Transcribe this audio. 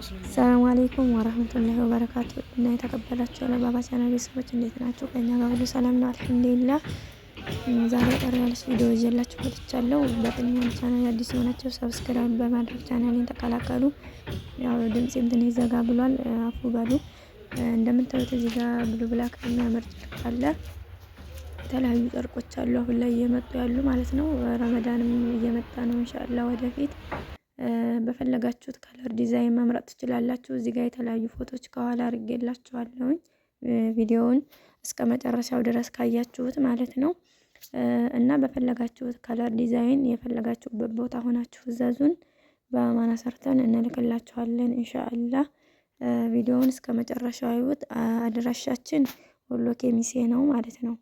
ሰላም አለይኩም ወራህመቱላሂ ወበረካቱ እና የተከበራችሁ ለባባ ቻናል ቤተሰቦች እንዴት ናችሁ? ከኛ ጋር ሁሉ ሰላም ነው አልሐምዱሊላህ። ዛሬ አጠር ያለች ቪዲዮ ይዤላችሁ መጥቻለሁ። በቅድሚያ ቻናል አዲስ የሆናችሁ ሰብስክራይብ በማድረግ ቻናሌን ተቀላቀሉ። ያው ድምጼም ትንሽ ዘጋ ብሏል፣ አፉ በሉ። እንደምታዩት እዚህ ጋር ብሉ ብላክ የሚያምር ጨርቅ አለ። የተለያዩ ጨርቆች አሉ አሁን ላይ እየመጡ ያሉ ማለት ነው። ረመዳንም እየመጣ ነው ኢንሻአላህ ወደፊት በፈለጋችሁት ከለር ዲዛይን መምረጥ ትችላላችሁ። እዚህ ጋር የተለያዩ ፎቶዎች ከኋላ አድርጌላችኋለሁ። ቪዲዮውን እስከ መጨረሻው ድረስ ካያችሁት ማለት ነው። እና በፈለጋችሁት ከለር ዲዛይን የፈለጋችሁበት ቦታ ሆናችሁ እዘዙን፣ በአማና ሰርተን እንልክላችኋለን ኢንሻአላህ። ቪዲዮውን እስከ መጨረሻው ይዩት። አድራሻችን ወሎ ኬሚሴ ነው ማለት ነው።